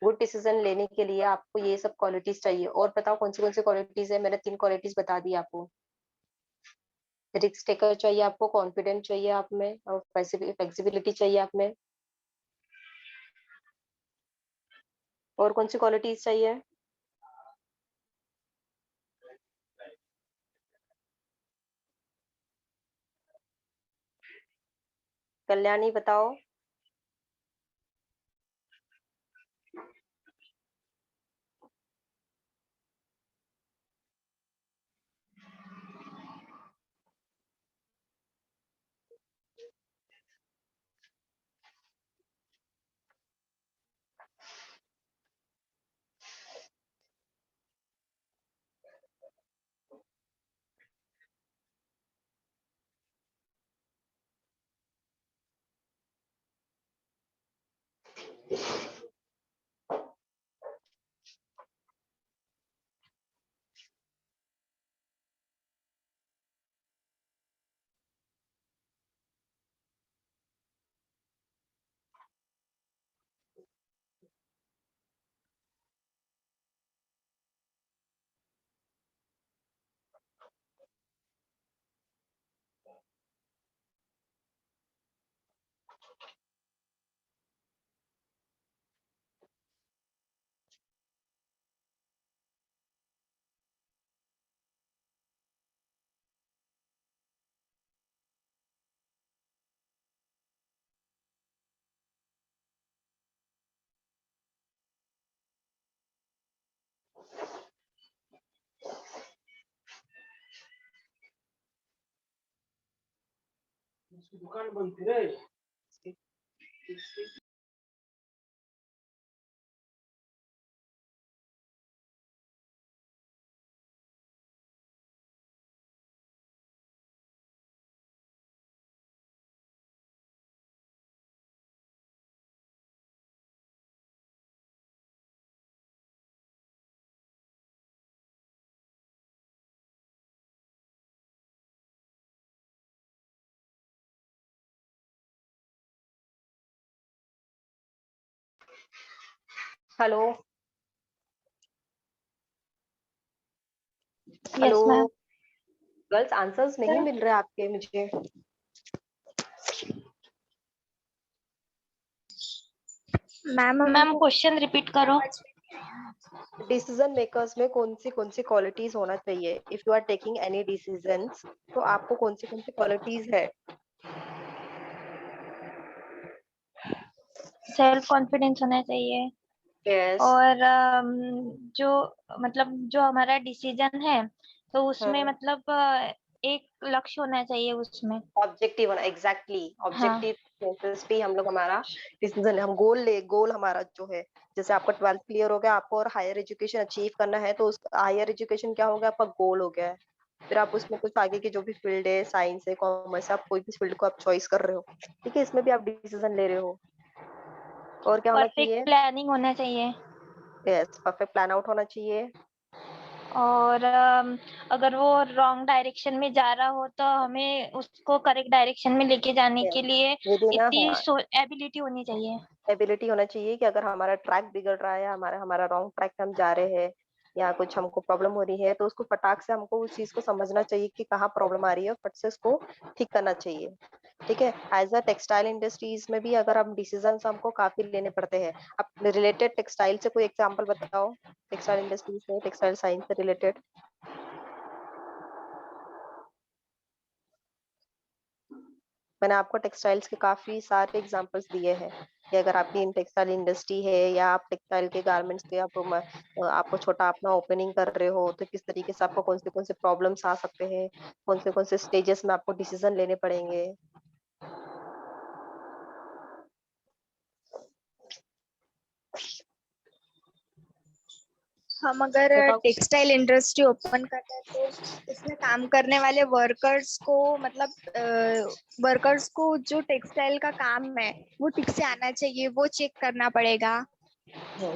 Good decision लेने के लिए आपको ये सब क्वालिटीज चाहिए। और बताओ कौन सी क्वालिटीज है? मैंने 3 क्वालिटीज बता दी आपको। रिस्क टेकर चाहिए आपको, कॉन्फिडेंट चाहिए आप में, और फ्लेक्सिबिलिटी चाहिए आप में। और कौन सी क्वालिटीज चाहिए? कल्याणी बताओ। दुकान बंद थी रे। Hello. Hello. Yes ma'am. Girls answers नहीं मिल रहे आपके मुझे। मैम क्वेश्चन रिपीट करो। डिसीजन मेकर्स में कौन सी क्वालिटीज होना चाहिए? If you are taking any decisions, तो आपको कौन सी क्वालिटीज है? सेल्फ कॉन्फिडेंस होना चाहिए। यस। और जो मतलब जो हमारा डिसीजन है तो उसमें हाँ। मतलब एक लक्ष्य होना चाहिए उसमें। ऑब्जेक्टिव होना, एग्जैक्टली हाँ। ऑब्जेक्टिव बेसिस पे हम लोग हमारा डिसीजन, हम गोल हमारा जो है, जैसे आपका 12th क्लियर हो गया, आपको और हायर एजुकेशन अचीव करना है, तो उस हायर एजुकेशन क्या हो गया? आपका गोल हो गया है। फिर आप उसमें कुछ आगे की जो भी फील्ड है, साइंस है, कॉमर्स, आप कोई भी फील्ड को आप चॉइस कर रहे हो, ठीक है, इसमें भी आप डिसीजन ले रहे हो। और क्या होना परफेक्ट चाहिए? प्लानिंग होना चाहिए। यस, परफेक्ट प्लान आउट होना चाहिए। और अगर वो रॉन्ग डायरेक्शन में जा रहा हो तो हमें उसको करेक्ट डायरेक्शन में लेके जाने के लिए विद इन इतनी एबिलिटी होनी चाहिए। एबिलिटी होना चाहिए कि अगर हमारा ट्रैक बिगड़ रहा है, हमारा हमारा रॉन्ग ट्रैक पे हम जा रहे हैं, या कुछ हमको प्रॉब्लम हो रही है, तो उसको फटाक से हमको उस चीज को समझना चाहिए कि कहाँ प्रॉब्लम आ रही है, फट से उसको ठीक करना चाहिए। ठीक है। एज अ टेक्सटाइल इंडस्ट्रीज में भी अगर हम डिसीजन हमको काफी लेने पड़ते हैं। अब रिलेटेड टेक्सटाइल से कोई एग्जांपल बताओ, टेक्सटाइल इंडस्ट्री से, टेक्सटाइल साइंस से रिलेटेड। मैंने आपको टेक्सटाइल्स के काफी सारे एग्जांपल्स दिए हैं कि अगर आपकी टेक्सटाइल इंडस्ट्री है, या आप टेक्सटाइल के गारमेंट्स के आपको छोटा अपना ओपनिंग कर रहे हो, तो किस तरीके से आपको कौन से प्रॉब्लम्स आ सकते हैं, कौन से स्टेजेस में आपको डिसीजन लेने पड़ेंगे। हम अगर बताओ। टेक्सटाइल इंडस्ट्री ओपन करते हैं तो इसमें काम करने वाले वर्कर्स को मतलब वर्कर्स को जो टेक्सटाइल का काम है वो ठीक से आना चाहिए, वो चेक करना पड़ेगा।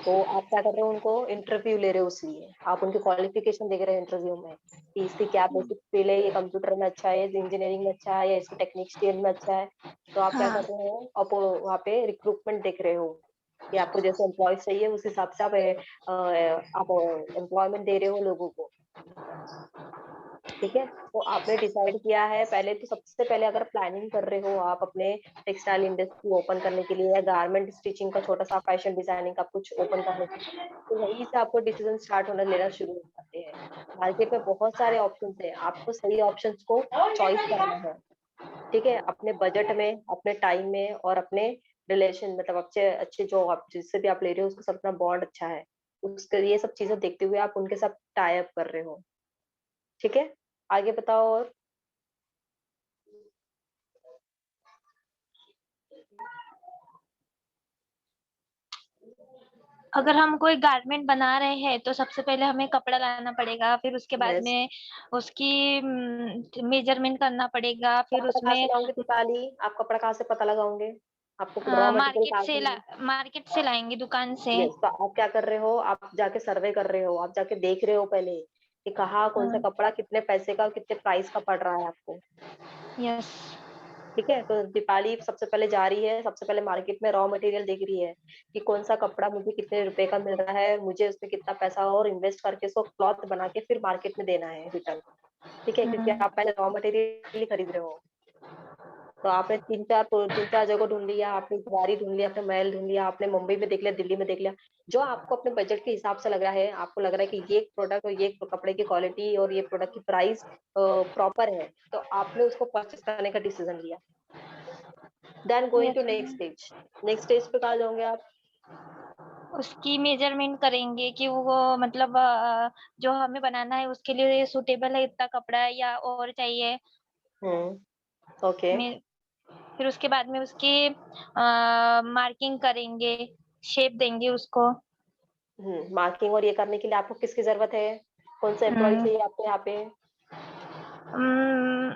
तो आप क्या कर रहे हो? उनको इंटरव्यू ले रहे हो, इसलिए आप उनकी क्वालिफिकेशन देख रहे हैं इंटरव्यू में कि इसकी क्या बेसिक स्किल है, ये कंप्यूटर में अच्छा है, इंजीनियरिंग में अच्छा है, या इसको टेक्निकल में अच्छा है। तो आप क्या हाँ। कर रहे हो? आप वहाँ पे रिक्रूटमेंट देख रहे हो। कि आपको जैसे एम्प्लॉय चाहिए उस हिसाब से आप एम्प्लॉयमेंट दे रहे हो लोगों को, ठीक है? तो आपने डिसाइड किया है पहले, तो सबसे पहले अगर प्लानिंग कर रहे हो आप अपने टेक्सटाइल इंडस्ट्री ओपन करने के लिए या गारमेंट स्टिचिंग का छोटा-सा फैशन डिजाइनिंग का कुछ ओपन करने के लिए, तो वहीं से आपको डिसीजन स्टार्ट होना लेना शुरू हो जाते हैं। मार्केट में बहुत सारे ऑप्शंस हैं, आपको सही ऑप्शंस को चॉइस करना है, ठीक है? अपने बजट में, अपने टाइम में और अपने रिलेशन मतलब अच्छे अच्छे जो आप जिससे भी आप ले रहे हो उसके साथ अपना बॉन्ड अच्छा है। उसके ये सब चीज़ें देखते हुए आप उनके साथ टाई अप कर रहे हो, ठीक है? आगे बताओ और? अगर हम कोई गारमेंट बना रहे हैं तो सबसे पहले हमें कपड़ा लाना पड़ेगा, फिर उसके बाद यस। में उसकी मेजरमेंट करना पड़ेगा, फिर कपड़ा कहाँ से उसमें लाओगे दीपाली? आप कपड़ा कहाँ से पता लगाओगे? आपको रॉ मटेरियल कहाँ से मिले? मार्केट से लाएंगे, दुकान से। यस, तो आप क्या कर रहे हो? आप जाके सर्वे कर रहे हो, आप जाके देख रहे हो पहले कि कहाँ कौन सा कपड़ा कितने पैसे का और कितने प्राइस का पड़ रहा है आपको, यस। ठीक है? तो दीपाली सबसे पहले जा रही है, सबसे पहले मार्केट में रॉ मटेरियल देख रही है कि कौन सा कपड़ा मुझे कितने रुपए का मिल रहा है, मुझे उसमें कितना पैसा और इन्वेस्ट करके उसको क्लॉथ बना के फिर मार्केट में देना है रिटर्न, ठीक है? क्योंकि आप पहले रॉ मटेरियल ही खरीद रहे हो। तो आपने 3-4 जगह ढूँढ लिया, आपने गुवारी ढूँढ लिया, आपने महल ढूँढ लिया, आपने मुंबई में देख लिया, दिल्ली में देख लिया। जो आपको अपने बजट के हिसाब से लग रहा है, आपको लग रहा है कि ये प्रोडक्ट और ये कपड़े की क्वालिटी और ये प्रोडक्ट की प्राइस प्रॉपर है, तो आपने उसको परचेज़ करने का डिसीज़न लिया। Then going to yes, next stage. Next stage पे कहाँ जाओगे आप? उसकी मेजरमेंट करेंगे कि वो मतलब जो हमें बनाना है उसके लिए सूटेबल है इतना कपड़ा है या और चाहिए। हुँ, ओके। में फिर उसके बाद में उसकी मार्किंग करेंगे, शेप देंगे उसको। मार्किंग और ये करने के लिए आपको किसकी ज़रूरत है? कौन सा एम्प्लॉयी हुँ, चाहिए आपको यहाँ पे? उम,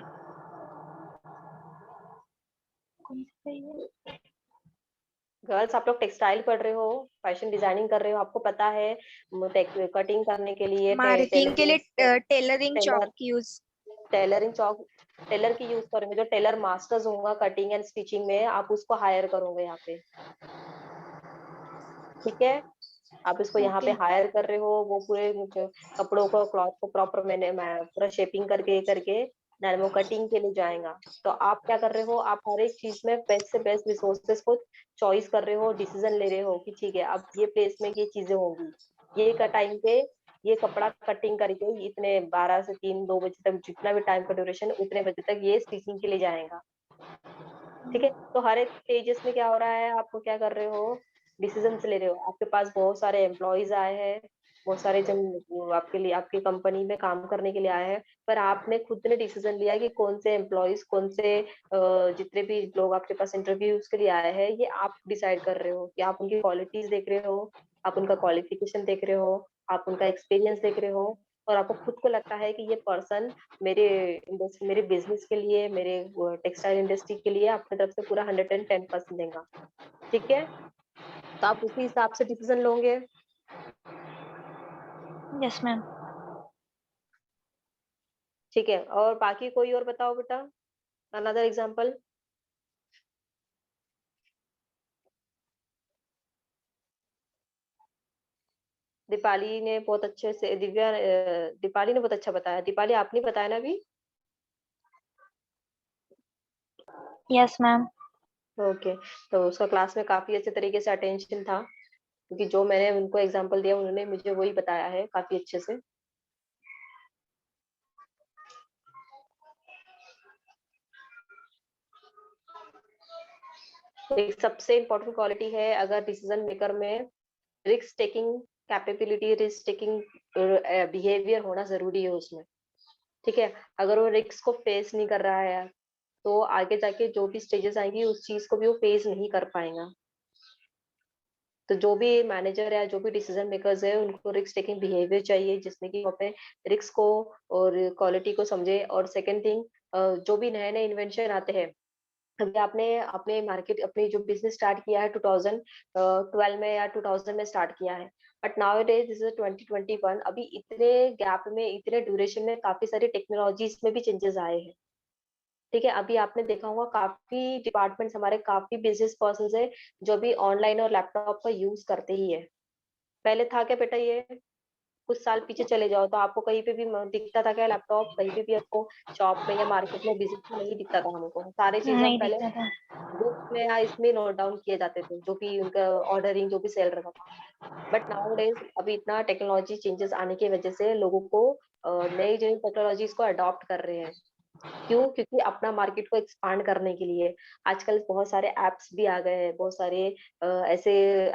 कौन-सा चाहिए? गर्ल्स आप लोग टेक्सटाइल पढ़ रहे हो, फैशन डिजाइनिंग कर रहे हो, आपको पता है कटिंग करने के लिए मार्किंग के लिए tailoring chalk tailor use. Tailoring chalk tailor की यूज करोगे, जो टेलर मास्टर्स होगा कटिंग एंड स्टिचिंग में आप उसको हायर करोगे यहाँ पे, ठीक है? आप इसको यहाँ पे ओके। हायर कर रहे हो, वो पूरे कपड़ों को क्लॉथ को प्रॉपर मैंने पूरा शेपिंग करके करके देन वो कटिंग के लिए जाएगा। तो आप क्या कर रहे हो? आप हर एक चीज में बेस्ट से बेस्ट रिसोर्सेज को चॉइस कर रहे हो, डिसीजन ले रहे हो कि ठीक है अब ये प्लेस में ये चीजें होंगी, ये का टाइम पे ये कपड़ा कटिंग करके इतने 12 से 3 2 बजे तक जितना भी टाइम का ड्यूरेशन है उतने बजे तक ये स्टिचिंग के लिए जाएगा, ठीक है? तो हर एक स्टेजेस में क्या हो रहा है, आपको क्या कर रहे हो? डिसीजंस ले रहे हो। आपके पास बहुत सारे एम्प्लॉइज आए हैं, बहुत सारे जन वो आपके लिए आपकी कंपनी में काम करने के लिए आए हैं, पर आपने खुद ने डिसीजन लिया कि कौन से एम्प्लॉइज कौन से जितने भी लोग आपके पास इंटरव्यूज के लिए आए हैं, ये आप डिसाइड कर रहे हो कि आप उनकी क्वालिटीज देख रहे हो, आप उनका क्वालिफिकेशन देख रहे हो, आप उनका एक्सपीरियंस देख रहे हो और आपको खुद को लगता है कि ये पर्सन मेरे मेरे बिजनेस के लिए, मेरे टेक्सटाइल इंडस्ट्री के लिए अपनी तरफ से पूरा 110% देगा, ठीक है? तो आप उसी हिसाब से डिसीजन लोगे, यस मैम। ठीक है? और बाकी कोई और बताओ बेटा, अनदर एग्जांपल। दीपाली ने बहुत अच्छा बताया। दीपाली आपने बताया ना अभी? Yes ma'am. ओके, तो उसका क्लास में काफी अच्छे तरीके से अटेंशन था, क्योंकि जो मैंने उनको एग्जांपल दिया उन्होंने मुझे वही बताया है काफी अच्छे से। एक सबसे इम्पोर्टेंट क्वालिटी है अगर डिसीजन मेकर में, risk taking capability, risk taking behaviour होना जरूरी है उसमें, ठीक है? अगर वो रिस्क को फेस नहीं कर रहा है तो आगे जाके जो भी स्टेजेस आएंगी उस चीज को भी वो फेस नहीं कर पाएगा। तो जो भी मैनेजर है, जो भी डिसीजन मेकर्स है, उनको रिस्क टेकिंग बिहेवियर चाहिए जिसमें कि वो अपने रिस्क को और क्वालिटी को समझे। और सेकंड थिंग, जो भी नए नए इन्वेंशन आते हैं, अभी आपने अपने मार्केट अपनी जो बिजनेस स्टार्ट किया है 2012 में या 2000 में स्टार्ट किया है, but now days this is 2021, अभी इतने गैप में, इतने ड्यूरेशन में काफी सारी टेक्नोलॉजीज में भी चेंजेस आए हैं, ठीक है, अभी आपने देखा होगा काफी डिपार्टमेंट्स हमारे, काफी बिजनेस पर्सन है जो भी ऑनलाइन और लैपटॉप का यूज करते ही है। पहले था क्या बेटा, ये कुछ साल पीछे चले जाओ तो आपको कहीं पे भी दिखता था क्या लैपटॉप, कहीं पे भी आपको शॉप में या मार्केट में विजिट में नहीं दिखता था हमको। सारी चीजें हम नहीं पहले दिखता था। बुक में या इसमें नोट डाउन किए जाते थे, जो भी उनका ऑर्डरिंग जो भी सेल रहा था। बट नाउ डेज अभी इतना टेक्नोलॉजी चेंजेस आने की वजह से लोगों को नई नई टेक्नोलॉजीज को अडॉप्ट कर रहे हैं। क्यों? क्योंकि अपना मार्केट को एक्सपांड करने के लिए आजकल बहुत सारे एप्स भी आ गए हैं, बहुत सारे ऐसे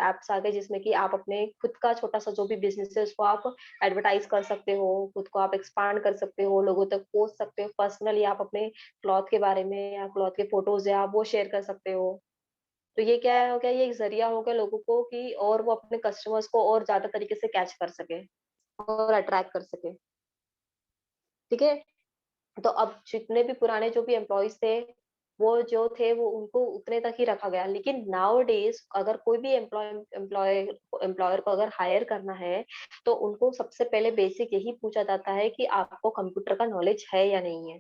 एप्स आ गए जिसमें कि आप अपने खुद का छोटा सा जो भी बिजनेस है उसको आप एडवर्टाइज कर सकते हो, खुद को आप एक्सपांड कर सकते हो, लोगों तक पहुंच सकते हो। पर्सनली आप अपने क्लॉथ के बारे में या क्लॉथ के फोटोज है आप वो शेयर कर सकते हो। तो ये क्या हो गया, ये एक जरिया हो गया लोगों को कि और वो अपने कस्टमर्स को और ज्यादा तरीके से कैच कर सके और अट्रैक्ट कर सके। ठीक है, तो अब जितने भी पुराने जो भी एम्प्लॉयज थे वो जो थे वो उनको उतने तक ही रखा गया। लेकिन नाउ डेज अगर कोई भी एम्प्लॉयर को अगर हायर करना है तो उनको सबसे पहले बेसिक यही पूछा जाता है कि आपको कंप्यूटर का नॉलेज है या नहीं है।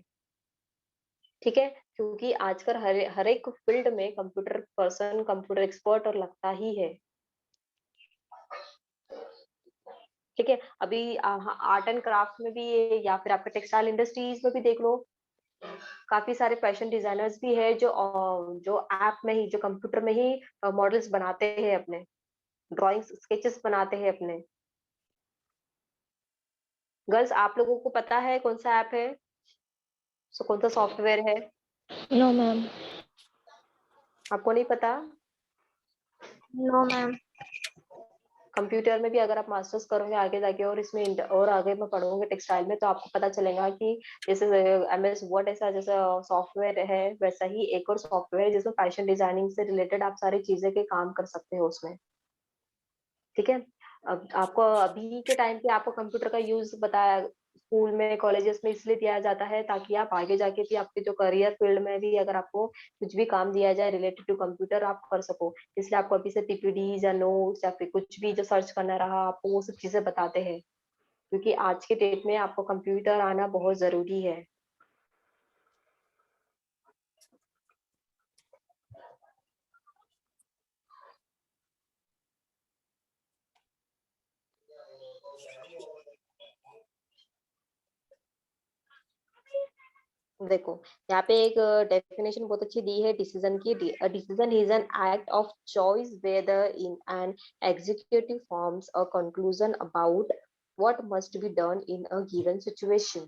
ठीक है, क्योंकि आजकल हर एक फील्ड में कंप्यूटर पर्सन, कंप्यूटर एक्सपर्ट और लगता ही है। ठीक है, अभी आर्ट एंड क्राफ्ट में भी ये, या फिर आपके टेक्सटाइल इंडस्ट्रीज में भी देख लो, काफी सारे फैशन डिजाइनर्स भी है जो ऐप में ही, जो कंप्यूटर में ही मॉडल्स बनाते हैं, अपने ड्राइंग्स स्केचेस बनाते हैं अपने। गर्ल्स, आप लोगों को पता है कौन सा ऐप है, सो कौन सा सॉफ्टवेयर है? No ma'am. आपको नहीं पता? No ma'am. कंप्यूटर में भी अगर आप मास्टर्स करोगे आगे जाके और इसमें और आगे में पढ़ोगे टेक्सटाइल में, तो आपको पता चलेगा कि जैसे MS वर्ड ऐसा जैसा सॉफ्टवेयर है, वैसा ही एक और सॉफ्टवेयर है जिसमें फैशन डिजाइनिंग से रिलेटेड आप सारी चीजें के काम कर सकते हो उसमें। ठीक है, अब आपको अभी के टाइम पे आपको कंप्यूटर का यूज बताया स्कूल में, कॉलेजेस में इसलिए दिया जाता है ताकि आप आगे जाके भी आपके जो करियर फील्ड में भी अगर आपको कुछ भी काम दिया जाए रिलेटेड टू कंप्यूटर आप कर सको। इसलिए आपको अभी से PPT या नोट्स या फिर कुछ भी जो सर्च करना रहा आपको वो सब चीजें बताते हैं, क्योंकि आज के डेट में आपको कंप्यूटर आना बहुत जरूरी है। देखो, यहाँ पे एक डेफिनेशन बहुत अच्छी दी है डिसीजन की। Decision is an act of choice weather in an executive forms a conclusion about what must be done in a given situation.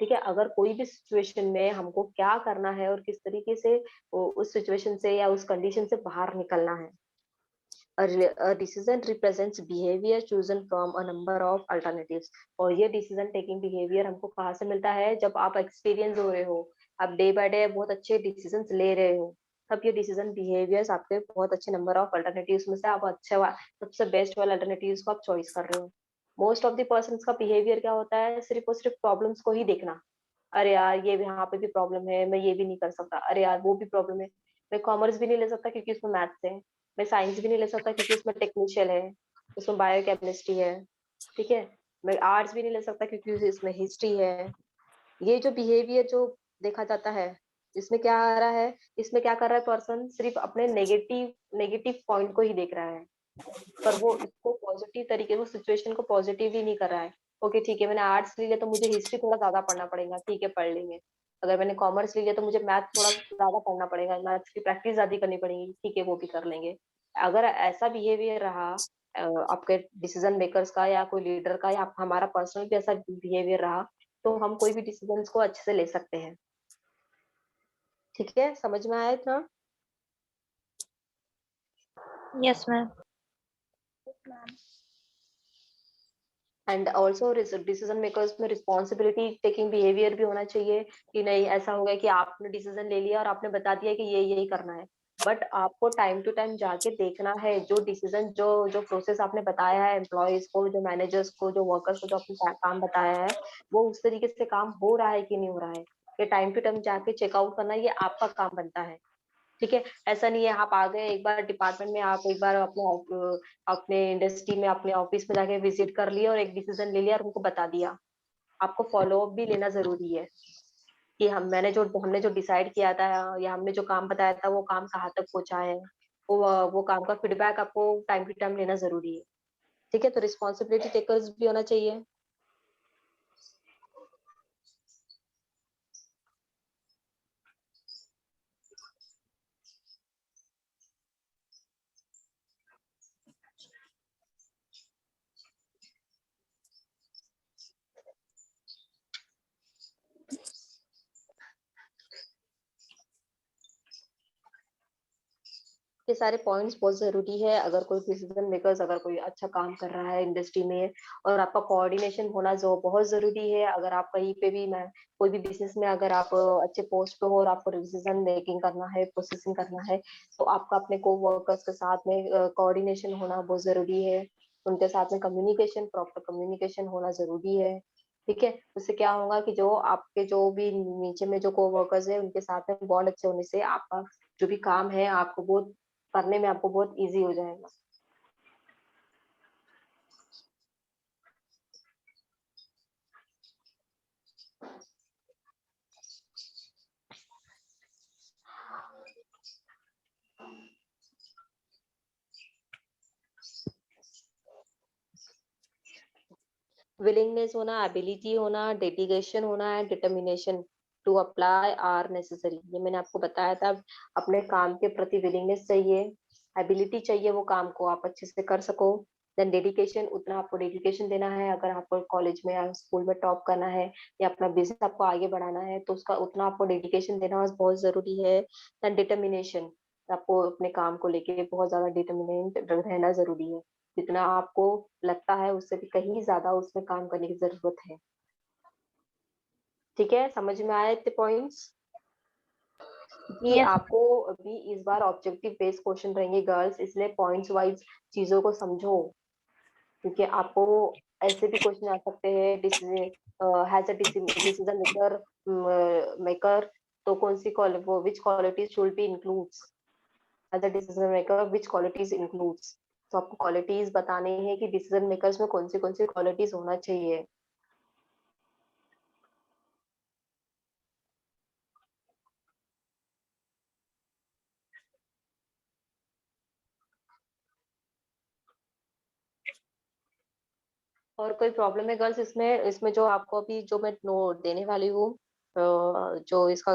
ठीक है, अगर कोई भी सिचुएशन में हमको क्या करना है और किस तरीके से उस सिचुएशन से या उस कंडीशन से बाहर निकलना है। A decision represents behavior chosen from a number of alternatives। और ये डिसीजन टेकिंग बिहेवियर हमको कहाँ से मिलता है? जब आप एक्सपीरियंस हो रहे हो, आप डे बाय डे बहुत अच्छे डिसीजन ले रहे हो, तब ये डिसीजन बिहेवियर्स आपके बहुत अच्छे नंबर ऑफ अल्टरनेटिव्स में से आप सबसे बेस्ट वाले अल्टरनेटिव्स को आप चॉइस कर रहे हो। मोस्ट ऑफ द पर्सन का बिहेवियर क्या होता है? सिर्फ और सिर्फ प्रॉब्लम्स को ही देखना। अरे यार ये यहाँ पे भी प्रॉब्लम है, मैं ये भी नहीं कर सकता। अरे यार वो भी प्रॉब्लम है, मैं कॉमर्स भी नहीं ले सकता क्योंकि उसमें मैथ्स है। मैं साइंस भी नहीं ले सकता क्योंकि उसमें टेक्निशियल है, उसमें बायोकेमिस्ट्री है। ठीक है, मैं आर्ट्स भी नहीं ले सकता क्योंकि इसमें हिस्ट्री है। ये जो बिहेवियर जो देखा जाता है, इसमें क्या आ रहा है? इसमें क्या कर रहा है पर्सन? सिर्फ अपने नेगेटिव नेगेटिव पॉइंट को ही देख रहा है, पर वो इसको पॉजिटिव तरीके, वो सिचुएशन को पॉजिटिव ही नहीं कर रहा है। ओके ठीक है, मैंने आर्ट्स ले लिया तो मुझे हिस्ट्री थोड़ा ज्यादा पढ़ना पड़ेगा, ठीक है पढ़ लेंगे। अगर मैंने कॉमर्स ले लिया तो मुझे मैथ थोड़ा ज्यादा पढ़ना पड़ेगा, मैथ्स की प्रैक्टिस ज्यादा करनी पड़ेगी, ठीक है वो भी कर लेंगे। अगर ऐसा बिहेवियर रहा आपके डिसीजन मेकर्स का या कोई लीडर का, या हमारा पर्सनल भी ऐसा बिहेवियर रहा, तो हम कोई भी डिसीजन को अच्छे से ले सकते हैं। ठीक है, समझ में आया था? Yes ma'am. And also decision makers में रिस्पॉन्सिबिलिटी टेकिंग बिहेवियर भी होना चाहिए, कि नहीं ऐसा हो गया कि आपने डिसीजन ले लिया और आपने बता दिया कि ये यही करना है, बट आपको टाइम टू टाइम जाके देखना है जो डिसीजन जो जो प्रोसेस आपने बताया है एम्प्लॉयज को, जो मैनेजर्स को, जो वर्कर्स को, जो आपने काम बताया है, वो उस तरीके से काम हो रहा है कि नहीं हो रहा है। ये टाइम टू टाइम जाके चेकआउट करना ये आपका काम बनता है। ठीक है, ऐसा नहीं है आप आ गए एक बार डिपार्टमेंट में, आप एक बार अपने अपने इंडस्ट्री में अपने ऑफिस में जाके विजिट कर लिया और एक डिसीजन ले लिया और उनको बता दिया। आपको फॉलो अप भी लेना जरूरी है। कि हमने जो डिसाइड किया था या हमने जो काम बताया था वो काम कहाँ तक पहुंचा है। वो काम का फीडबैक आपको टाइम टू टाइम लेना जरूरी है। ठीक है, तो रिस्पॉन्सिबिलिटी टेकर्स भी होना चाहिए। ये सारे पॉइंट्स बहुत जरूरी है। अगर कोई डिसीजन मेकर्स, अगर कोई अच्छा काम कर रहा है इंडस्ट्री में, और आपका कोऑर्डिनेशन होना जो बहुत जरूरी है। अगर आप कहीं पे भी, मैं कोई भी बिजनेस में अगर आप अच्छे पोस्ट पे हो और आपको डिसीजन मेकिंग करना है, प्रोसेसिंग करना है, तो आपका अपने को वर्कर्स के साथ में कोऑर्डिनेशन होना बहुत जरूरी है। उनके साथ में कम्युनिकेशन, प्रॉपर कम्युनिकेशन होना जरूरी है। ठीक है, उससे क्या होगा कि जो आपके जो भी नीचे में जो को वर्कर्स है उनके साथ में बॉन्ड अच्छे होने से आपका जो भी काम है आपको बहुत करने में आपको बहुत इजी हो जाएगा। विलिंगनेस होना, एबिलिटी होना, डेडिकेशन होना and determination to apply are necessary. ये मैंने आपको बताया था। अपने काम के प्रति विलिंगनेस चाहिए, एबिलिटी चाहिए, वो काम को आप अच्छे से कर सको। देन डेडिकेशन, उतना आपको डेडिकेशन देना है। अगर आपको कॉलेज में या स्कूल में टॉप करना है या अपना बिजनेस आपको आगे बढ़ाना है तो उसका उतना आपको डेडिकेशन देना बहुत जरूरी है। देन डिटर्मिनेशन, आपको अपने काम को लेके बहुत ज्यादा डिटर्मिनेंट रहना जरूरी है। जितना आपको लगता है उससे भी कहीं ज्यादा उसमें काम करने की जरूरत है। ठीक है, समझ में आए इतने पॉइंट्स? कि यस। आपको अभी इस बार ऑब्जेक्टिव बेस्ड क्वेश्चन रहेंगे गर्ल्स, इसलिए पॉइंट्स वाइज चीजों को समझो। क्योंकि आपको ऐसे भी क्वेश्चन आ सकते हैं, has a decision maker maker, तो कौन सी which qualities should be includes as a decision maker, which qualities includes. तो आपको क्वालिटीज बताने हैं कि डिसीजन मेकर्स में कौन सी क्वालिटीज होना चाहिए। और कोई प्रॉब्लम है गर्ल्स इसमें? इसमें जो आपको अभी जो मैं नोट देने वाली हूँ, जो इसका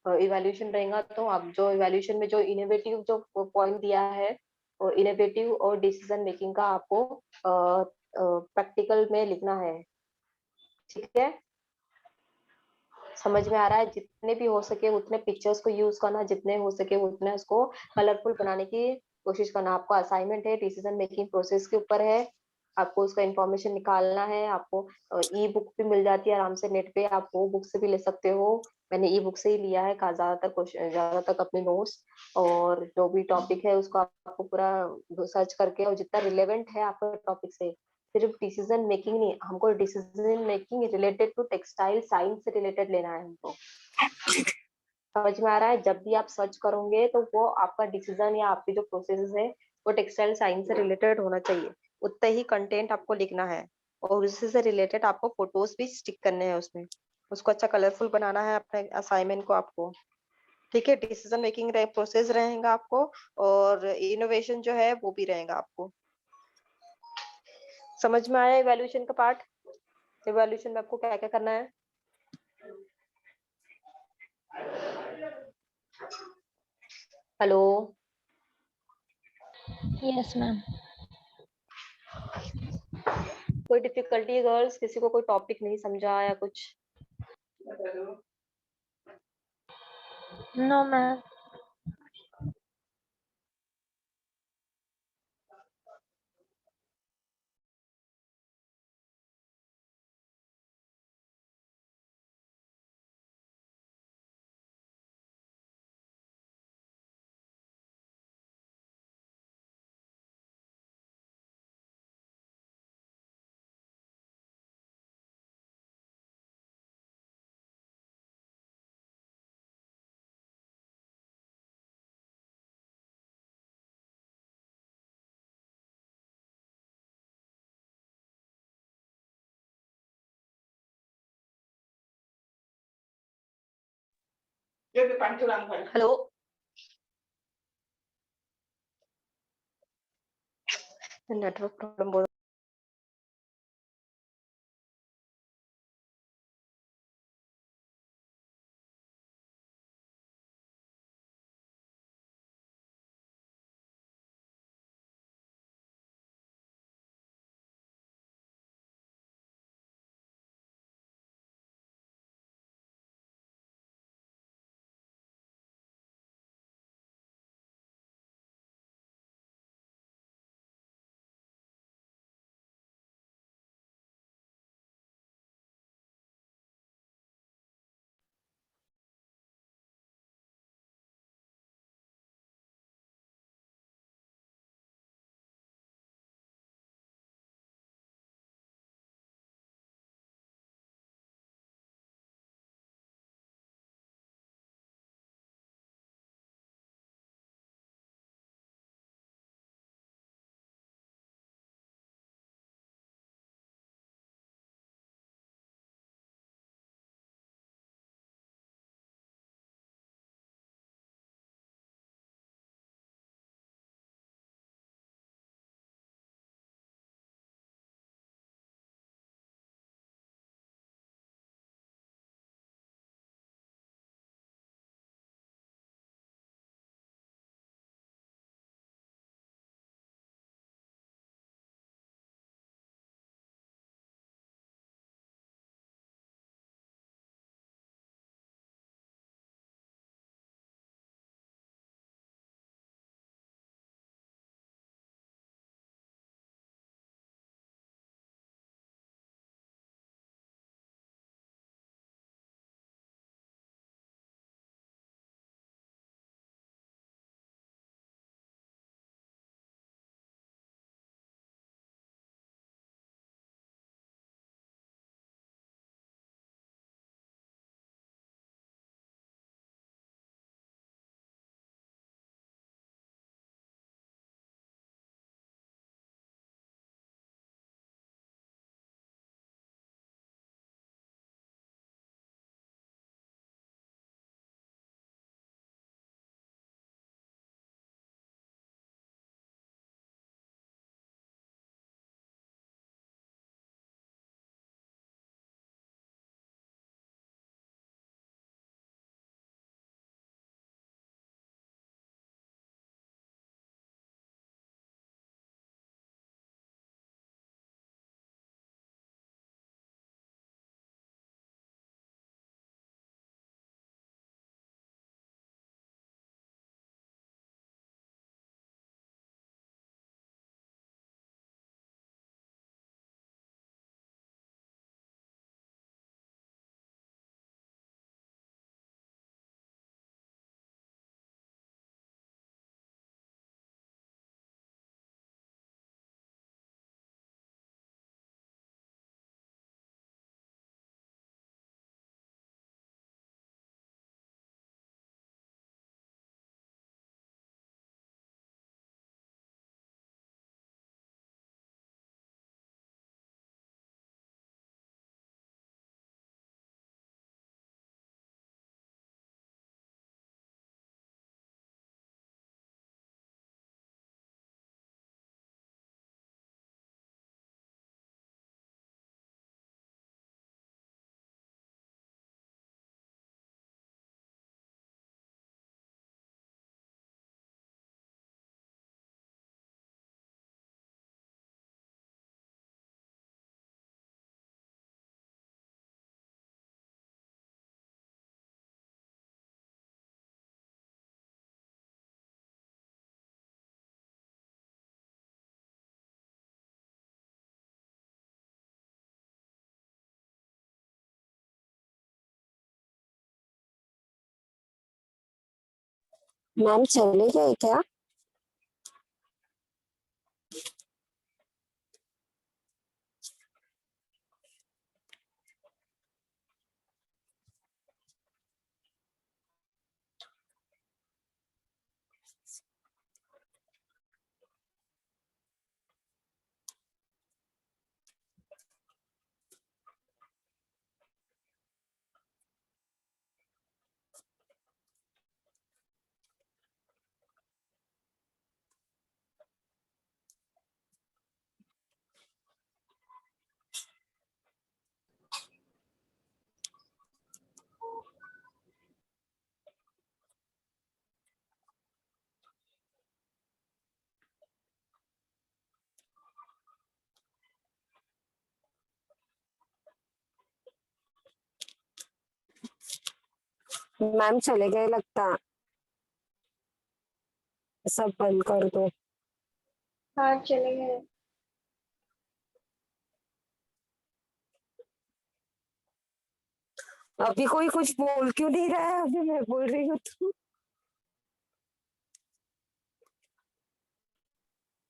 इवैल्यूएशन रहेगा, तो आप जो इवैल्यूएशन में जो इनोवेटिव जो पॉइंट दिया है, और इनोवेटिव और डिसीजन मेकिंग का आपको प्रैक्टिकल में लिखना है। ठीक है, समझ में आ रहा है? जितने भी हो सके उतने पिक्चर्स को यूज करना, जितने हो सके उतने उसको कलरफुल बनाने की कोशिश करना। आपको असाइनमेंट है, डिसीजन मेकिंग प्रोसेस के ऊपर है। आपको उसका इंफॉर्मेशन निकालना है। आपको ई बुक भी मिल जाती है आराम से नेट पे, आप वो बुक से भी ले सकते हो। मैंने ई बुक से ही लिया है ज्यादातर क्वेश्चन, ज्यादातर अपने नोट्स। और जो भी टॉपिक है उसको आपको पूरा सर्च करके, और जितना रिलेवेंट है आपके टॉपिक से, सिर्फ डिसीजन मेकिंग नहीं, हमको decision making related to textile science से रिलेटेड लेना है हमको। समझ में आ रहा है? जब भी आप सर्च करोगे तो वो आपका डिसीजन या आपकी जो प्रोसेस है वो टेक्सटाइल साइंस से रिलेटेड होना चाहिए। उतना ही कंटेंट आपको लिखना है, और उससे से रिलेटेड आपको फोटोज भी स्टिक करने हैं उसमें। उसको अच्छा कलरफुल बनाना है अपने असाइनमेंट को आपको। ठीक है, डिसीजन मेकिंग प्रोसेस रहेगा आपको, और इनोवेशन जो है वो भी रहेगा आपको। समझ में आया इवैल्यूएशन का पार्ट? इवैल्यूएशन में आपको क्या क्या करना है? Hello, yes ma'am. कोई डिफिकल्टी है गर्ल्स? किसी को कोई टॉपिक नहीं समझा या कुछ? No ma'am. Hello. Network problem बहुत मैम चले गए क्या? मैम चले गए लगता। सब बंद कर दो। हाँ चले गए। अभी कोई कुछ बोल क्यों नहीं रहा है? अभी मैं बोल रही हूँ तो।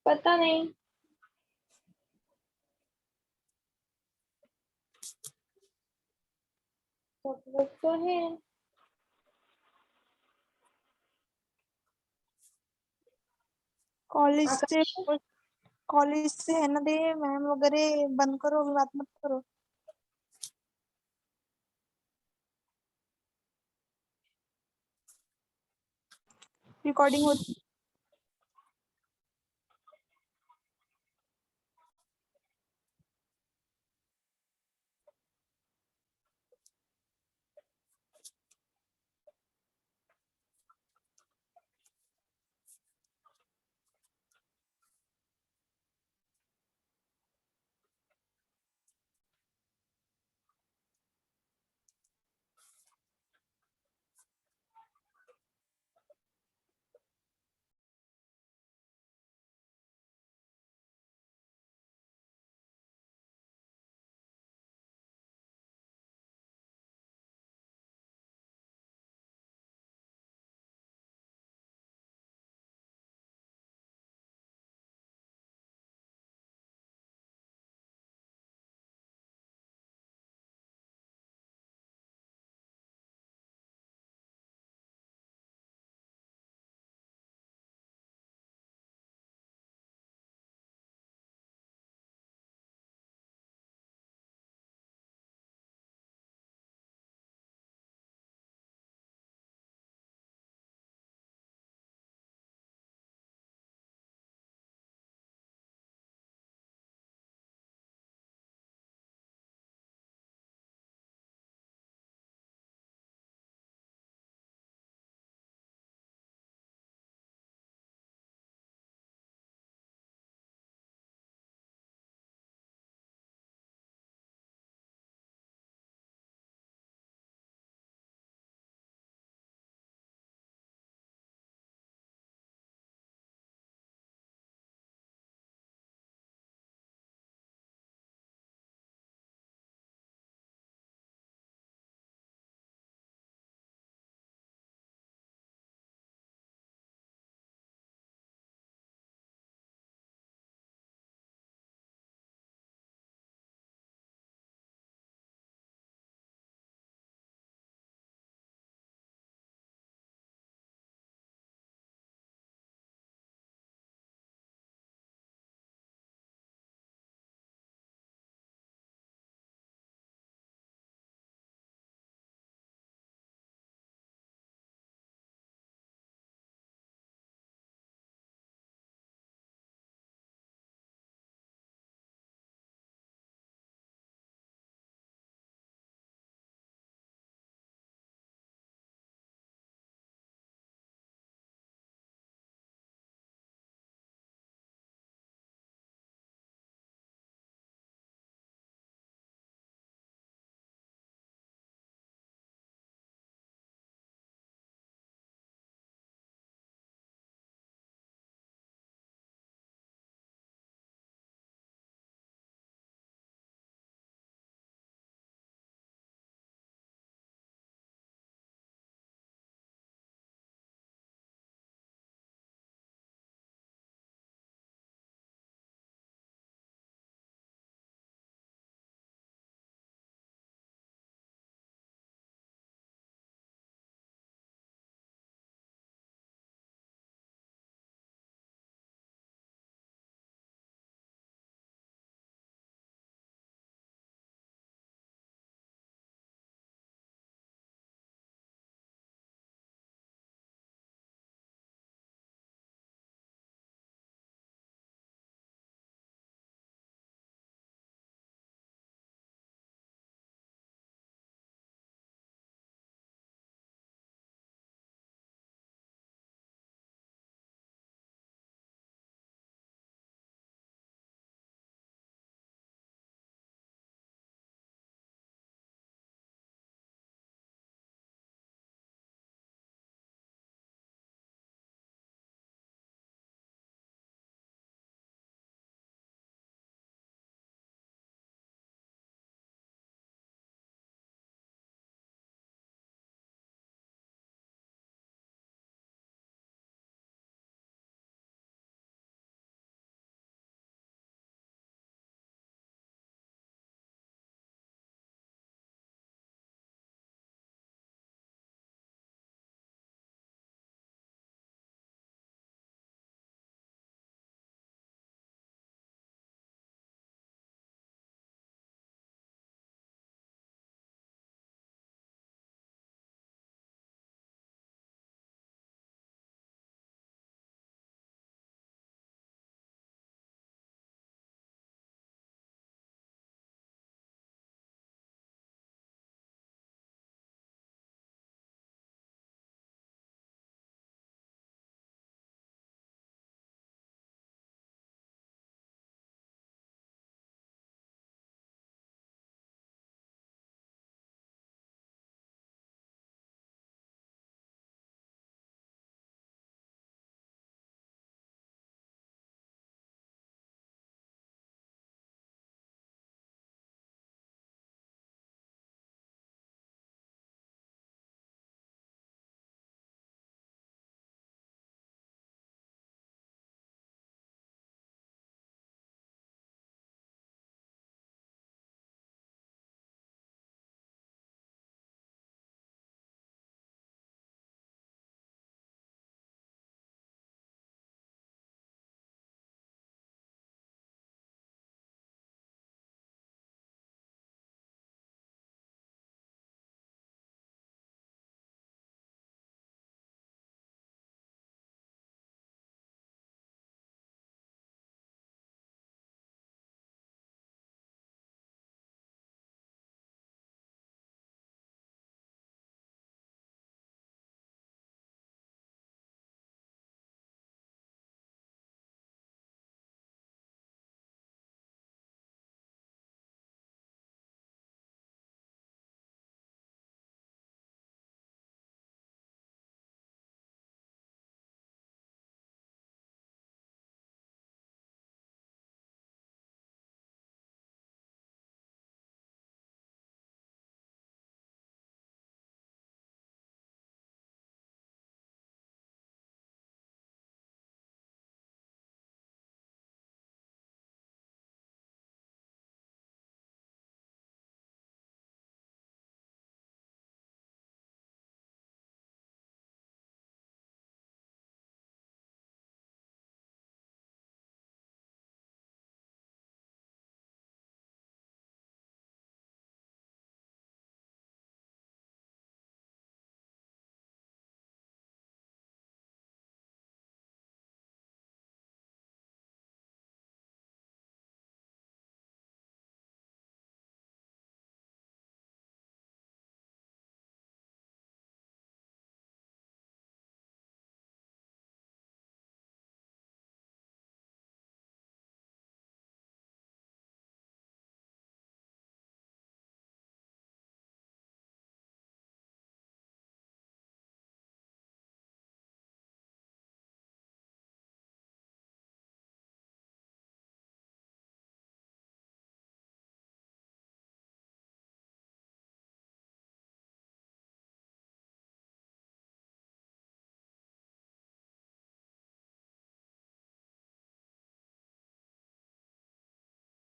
पता नहीं। सब लोग तो है। कॉलेज से है ना दे मैम वगैरह, बंद करो अभी, बात मत करो। रिकॉर्डिंग होती